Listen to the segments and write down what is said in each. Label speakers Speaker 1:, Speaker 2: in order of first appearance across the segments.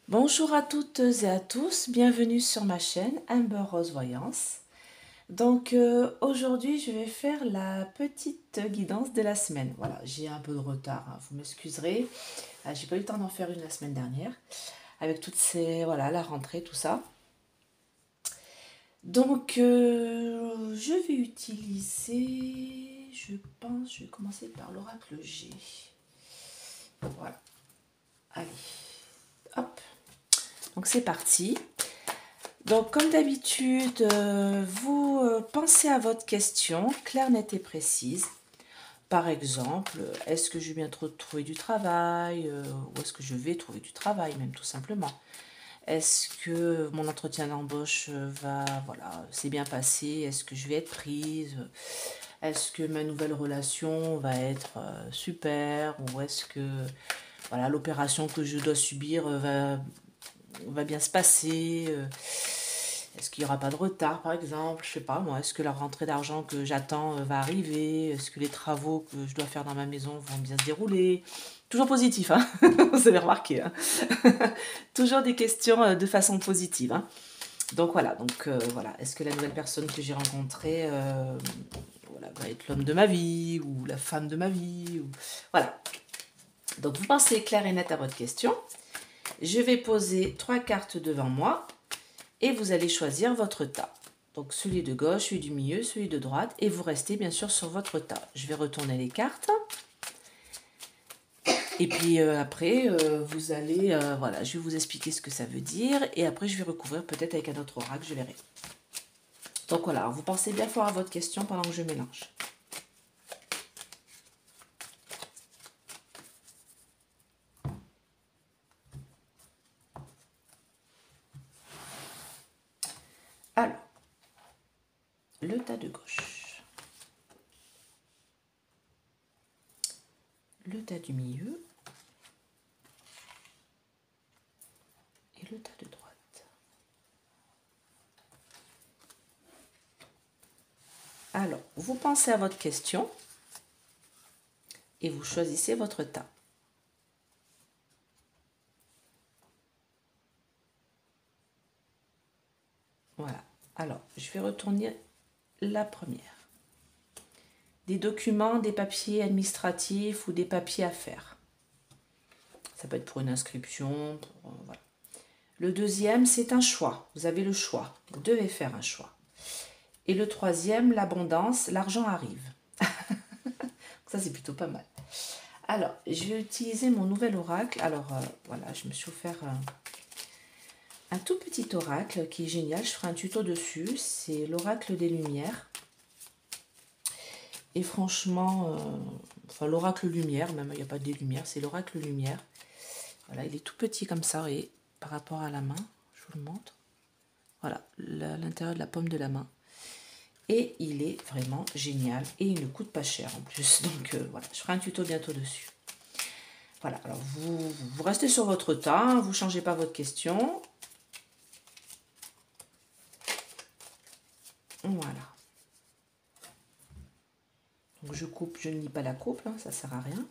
Speaker 1: Bonjour à toutes et à tous, bienvenue sur ma chaîne Amber Rose Voyance. Aujourd'hui je vais faire la petite guidance de la semaine. Voilà, j'ai un peu de retard, hein, vous m'excuserez. J'ai pas eu le temps d'en faire une la semaine dernière avec toutes ces voilà, la rentrée tout ça. Je vais utiliser, je vais commencer par l'oracle G. Voilà. Allez. Hop. Donc c'est parti. Donc, comme d'habitude, vous pensez à votre question, claire, nette et précise. Par exemple, est-ce que je viens de trouver du travail ou est-ce que je vais trouver du travail, même tout simplement. Est-ce que mon entretien d'embauche voilà, s'est bien passé? Est-ce que je vais être prise? Est-ce que ma nouvelle relation va être super? Ou est-ce que voilà, l'opération que je dois subir va bien se passer? Est-ce qu'il n'y aura pas de retard, par exemple? Je sais pas, moi. Est-ce que la rentrée d'argent que j'attends va arriver? Est-ce que les travaux que je dois faire dans ma maison vont bien se dérouler? Toujours positif, hein. Vous avez remarqué, hein. Toujours des questions de façon positive, hein. Donc voilà, voilà. Est-ce que la nouvelle personne que j'ai rencontrée voilà, va être l'homme de ma vie ou la femme de ma vie ou... Voilà. Donc vous pensez clair et net à votre question. Je vais poser 3 cartes devant moi. Et vous allez choisir votre tas. Donc celui de gauche, celui du milieu, celui de droite. Et vous restez bien sûr sur votre tas. Je vais retourner les cartes. Et puis après, vous allez... voilà, je vais vous expliquer ce que ça veut dire. Et après, je vais recouvrir peut-être avec un autre oracle, je verrai. Donc voilà, vous pensez bien fort à votre question pendant que je mélange. Alors, le tas de gauche. Le tas du milieu. Et le tas de droite. Alors, vous pensez à votre question et vous choisissez votre tas. Voilà. Alors, je vais retourner la première. Des documents, des papiers administratifs ou des papiers à faire. Ça peut être pour une inscription. Voilà. Le deuxième, c'est un choix. Vous avez le choix. Vous devez faire un choix. Et le troisième, l'abondance, l'argent arrive. Ça, c'est plutôt pas mal. Alors, je vais utiliser mon nouvel oracle. Alors, voilà, je me suis offert un tout petit oracle qui est génial. Je ferai un tuto dessus. C'est l'oracle des Lumières. Et franchement, enfin l'oracle lumière, même il n'y a pas des lumières, c'est l'oracle lumière. Voilà, il est tout petit comme ça, et par rapport à la main, je vous le montre. Voilà, l'intérieur de la paume de la main. Et il est vraiment génial, et il ne coûte pas cher en plus. Donc voilà, je ferai un tuto bientôt dessus. Voilà, alors vous restez sur votre tas, vous ne changez pas votre question. Voilà. Donc je coupe, je ne lis pas la coupe, hein, ça ne sert à rien.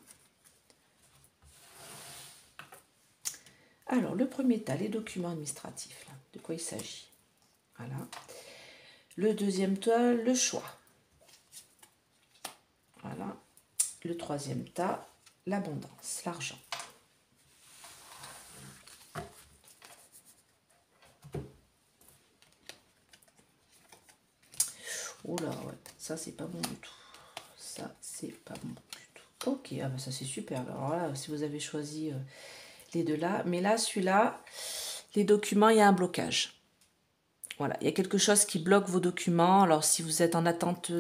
Speaker 1: Alors, le premier tas, les documents administratifs, là, de quoi il s'agit. Voilà. Le deuxième tas, le choix. Voilà. Le troisième tas, l'abondance, l'argent. Oh là, ouais, ça c'est pas bon du tout. Ça c'est pas bon du tout. Ok, ah bah ça c'est super. Alors là, si vous avez choisi les deux là, mais là, celui-là, les documents, il y a un blocage. Voilà, il y a quelque chose qui bloque vos documents. Alors, si vous êtes en attente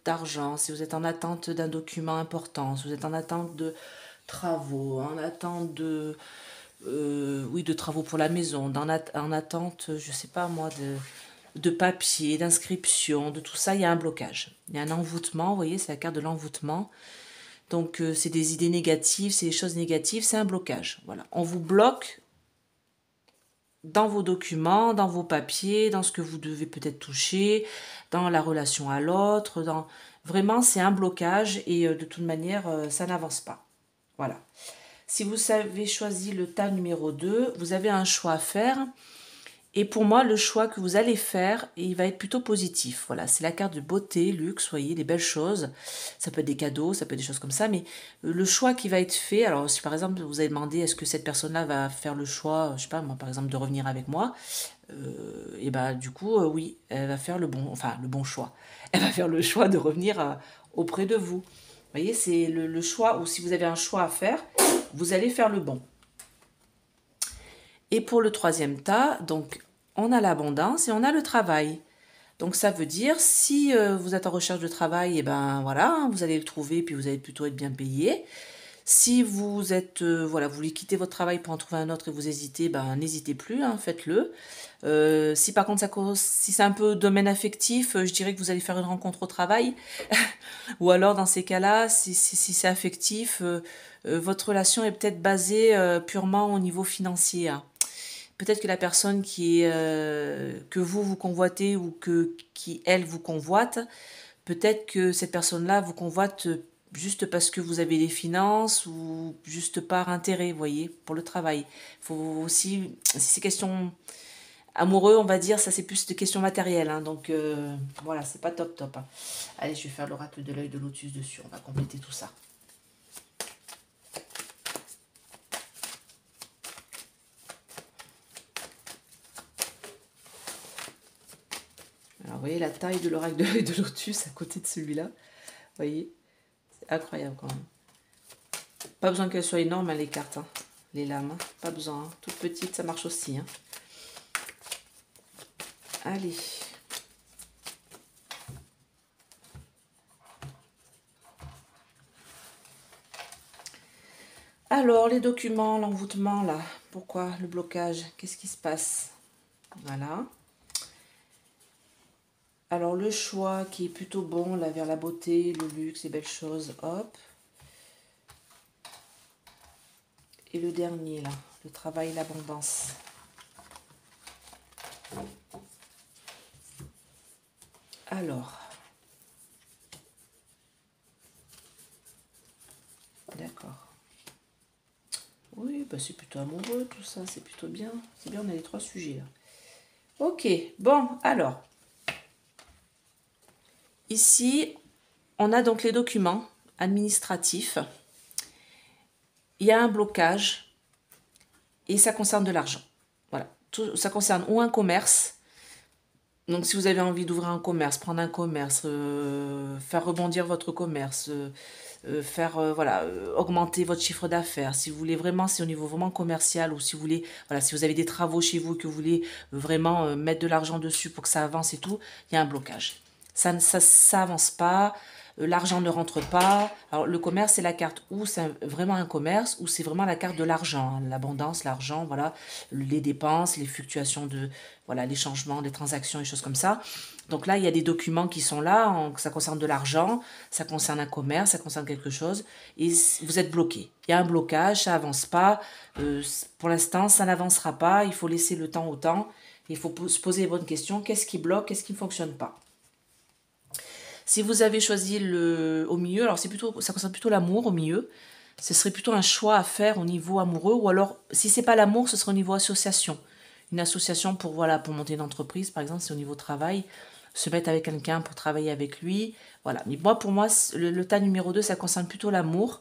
Speaker 1: d'argent, si vous êtes en attente d'un document important, si vous êtes en attente de travaux, en attente de, oui, de travaux pour la maison, en attente, je sais pas moi, de papier, d'inscription, de tout ça, il y a un blocage. Il y a un envoûtement, vous voyez, c'est la carte de l'envoûtement. Donc, c'est des idées négatives, c'est des choses négatives, c'est un blocage. Voilà, on vous bloque dans vos documents, dans vos papiers, dans ce que vous devez peut-être toucher, dans la relation à l'autre, vraiment c'est un blocage et de toute manière ça n'avance pas. Voilà. Si vous avez choisi le tas numéro 2, vous avez un choix à faire. Et pour moi, le choix que vous allez faire, il va être plutôt positif. Voilà, c'est la carte de beauté, luxe, vous voyez, les belles choses. Ça peut être des cadeaux, ça peut être des choses comme ça. Mais le choix qui va être fait, alors si par exemple vous avez demandé est-ce que cette personne-là va faire le choix, je sais pas moi par exemple de revenir avec moi, et ben du coup oui, elle va faire le bon choix. Elle va faire le choix de revenir auprès de vous. Vous voyez, c'est le choix, ou si vous avez un choix à faire, vous allez faire le bon. Et pour le troisième tas, donc on a l'abondance et on a le travail. Donc ça veut dire si vous êtes en recherche de travail, et ben voilà, hein, vous allez le trouver puis vous allez plutôt être bien payé. Si vous êtes voilà, vous voulez quitter votre travail pour en trouver un autre et vous hésitez, ben n'hésitez plus, hein, faites-le. Si par contre si c'est un peu domaine affectif, je dirais que vous allez faire une rencontre au travail. Ou alors dans ces cas-là, si c'est affectif, votre relation est peut-être basée purement au niveau financier, hein. Peut-être que la personne que vous convoitez ou qui elle vous convoite, peut-être que cette personne-là vous convoite juste parce que vous avez des finances ou juste par intérêt, vous voyez, pour le travail. Faut aussi, si c'est question amoureux, on va dire, ça c'est plus de questions matérielles, hein, donc voilà, c'est pas top top, hein. Allez, je vais faire l'oracle de l'œil de lotus dessus, on va compléter tout ça. Alors, vous voyez la taille de l'oracle de l'œil de lotus à côté de celui-là. Vous voyez, c'est incroyable quand même. Pas besoin qu'elles soient énormes, hein, les cartes, hein, les lames. Hein. Pas besoin. Hein. Toutes petites, ça marche aussi. Hein. Allez. Alors, les documents, l'envoûtement, là. Pourquoi le blocage? Qu'est-ce qui se passe? Voilà. Alors, le choix qui est plutôt bon, là, vers la beauté, le luxe, les belles choses, hop. Et le dernier, là, le travail, l'abondance. Alors. D'accord. Oui, bah c'est plutôt amoureux, tout ça, c'est plutôt bien. C'est bien, on a les 3 sujets, là. Ok, bon, alors. Ici, on a donc les documents administratifs. Il y a un blocage et ça concerne de l'argent. Voilà, ça concerne ou un commerce. Donc si vous avez envie d'ouvrir un commerce, prendre un commerce, faire rebondir votre commerce, voilà, augmenter votre chiffre d'affaires, si vous voulez vraiment, c'est au niveau vraiment commercial, ou si vous voulez, voilà, si vous avez des travaux chez vous et que vous voulez vraiment mettre de l'argent dessus pour que ça avance et tout, il y a un blocage. Ça avance pas, l'argent ne rentre pas. Alors le commerce, c'est la carte où c'est vraiment un commerce, ou c'est vraiment la carte de l'argent, hein, l'abondance, l'argent, voilà, les dépenses, les fluctuations de, voilà, les changements, les transactions, les choses comme ça. Donc là, il y a des documents qui sont là, ça concerne de l'argent, ça concerne un commerce, ça concerne quelque chose, et vous êtes bloqué. Il y a un blocage, ça avance pas, pour l'instant, ça n'avancera pas, il faut laisser le temps au temps, il faut se poser les bonnes questions, qu'est-ce qui bloque, qu'est-ce qui ne fonctionne pas. Si vous avez choisi au milieu, alors ça concerne plutôt l'amour au milieu, ce serait plutôt un choix à faire au niveau amoureux, ou alors, si c'est pas l'amour, ce serait au niveau association. Une association pour, voilà, pour monter une entreprise, par exemple, c'est au niveau travail, se mettre avec quelqu'un pour travailler avec lui, voilà. Mais moi, pour moi, le tas numéro 2, ça concerne plutôt l'amour,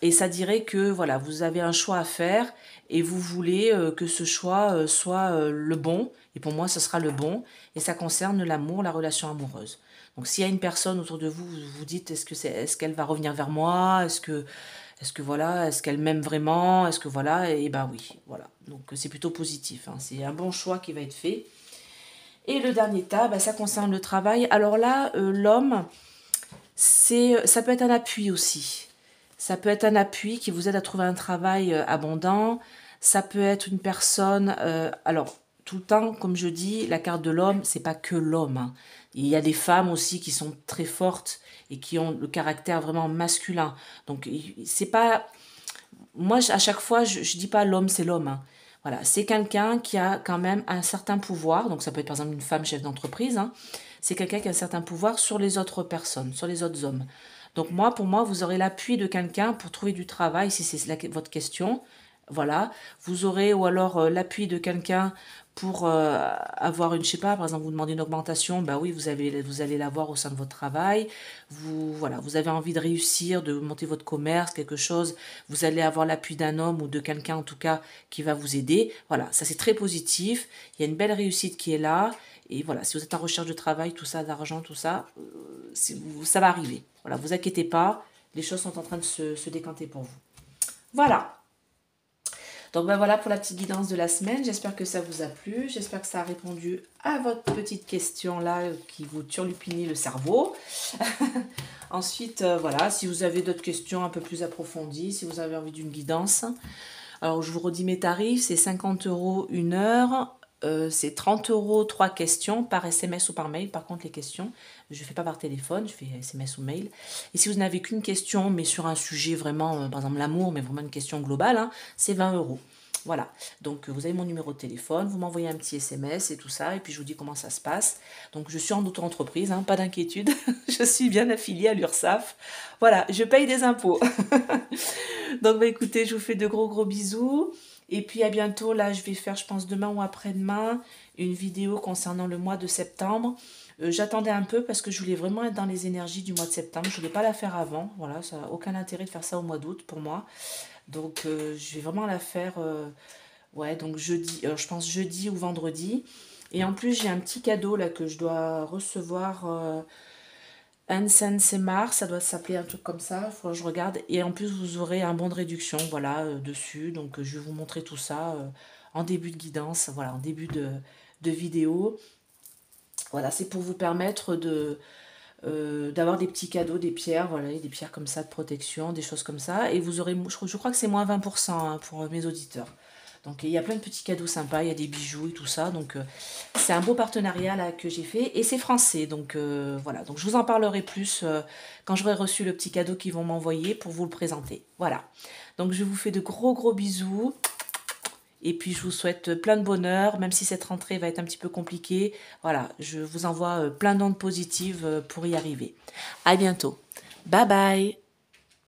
Speaker 1: et ça dirait que, voilà, vous avez un choix à faire, et vous voulez que ce choix soit le bon, et pour moi, ce sera le bon, et ça concerne l'amour, la relation amoureuse. Donc s'il y a une personne autour de vous, vous vous dites est-ce qu'elle va revenir vers moi, est-ce que voilà, est-ce qu'elle m'aime vraiment, est-ce que voilà, et ben oui, voilà. Donc c'est plutôt positif, hein. C'est un bon choix qui va être fait. Et le dernier tas, ça concerne le travail. Alors là, l'homme, ça peut être un appui aussi. Ça peut être un appui qui vous aide à trouver un travail abondant. Ça peut être une personne, alors tout le temps, comme je dis, la carte de l'homme, c'est pas que l'homme, hein. Il y a des femmes aussi qui sont très fortes et qui ont le caractère vraiment masculin. Donc c'est pas, moi à chaque fois je dis pas l'homme c'est l'homme, hein. Voilà, c'est quelqu'un qui a quand même un certain pouvoir. Donc ça peut être par exemple une femme chef d'entreprise, hein. C'est quelqu'un qui a un certain pouvoir sur les autres personnes, sur les autres hommes. Donc moi, pour moi, vous aurez l'appui de quelqu'un pour trouver du travail, si c'est votre question. Voilà, vous aurez ou alors l'appui de quelqu'un pour avoir une, je sais pas, par exemple, vous demandez une augmentation, bah oui, vous allez l'avoir au sein de votre travail. Voilà, vous avez envie de réussir, de monter votre commerce, quelque chose, vous allez avoir l'appui d'un homme ou de quelqu'un en tout cas qui va vous aider. Voilà, ça c'est très positif. Il y a une belle réussite qui est là. Et voilà, si vous êtes en recherche de travail, tout ça, d'argent, tout ça, ça va arriver. Voilà, vous inquiétez pas, les choses sont en train de se décanter pour vous. Voilà. Donc ben voilà pour la petite guidance de la semaine. J'espère que ça vous a plu. J'espère que ça a répondu à votre petite question là qui vous turlupinait le cerveau. Ensuite, voilà, si vous avez d'autres questions un peu plus approfondies, si vous avez envie d'une guidance. Alors je vous redis mes tarifs, c'est 50 € une heure. C'est 30 € 3 questions par SMS ou par mail. Par contre, les questions, je ne fais pas par téléphone, je fais SMS ou mail. Et si vous n'avez qu'une question, mais sur un sujet vraiment, par exemple l'amour, mais vraiment une question globale, hein, c'est 20 €. Voilà, donc vous avez mon numéro de téléphone, vous m'envoyez un petit SMS et tout ça, et puis je vous dis comment ça se passe. Donc je suis en auto-entreprise, hein, pas d'inquiétude, je suis bien affiliée à l'URSSAF. Voilà, je paye des impôts. Donc bah, écoutez, je vous fais de gros bisous. Et puis à bientôt, là je vais faire, je pense demain ou après-demain, une vidéo concernant le mois de septembre. J'attendais un peu parce que je voulais vraiment être dans les énergies du mois de septembre. Je ne voulais pas la faire avant, voilà, ça n'a aucun intérêt de faire ça au mois d'août pour moi. Donc je vais vraiment la faire, ouais, donc jeudi, je pense jeudi ou vendredi. Et en plus j'ai un petit cadeau là que je dois recevoir. Anne-Saint-Semar, ça doit s'appeler un truc comme ça, il faut que je regarde. Et en plus, vous aurez un bon de réduction, voilà, dessus. Donc, je vais vous montrer tout ça en début de guidance, voilà, en début de vidéo. Voilà, c'est pour vous permettre d'avoir des petits cadeaux, des pierres, voilà, des pierres comme ça de protection, des choses comme ça. Et vous aurez, je crois que c'est moins 20% hein, pour mes auditeurs. Donc il y a plein de petits cadeaux sympas, il y a des bijoux et tout ça. Donc c'est un beau partenariat là que j'ai fait et c'est français. Donc voilà, donc je vous en parlerai plus quand j'aurai reçu le petit cadeau qu'ils vont m'envoyer pour vous le présenter. Voilà, donc je vous fais de gros bisous. Et puis je vous souhaite plein de bonheur, même si cette rentrée va être un petit peu compliquée. Voilà, je vous envoie plein d'ondes positives pour y arriver. À bientôt. Bye bye.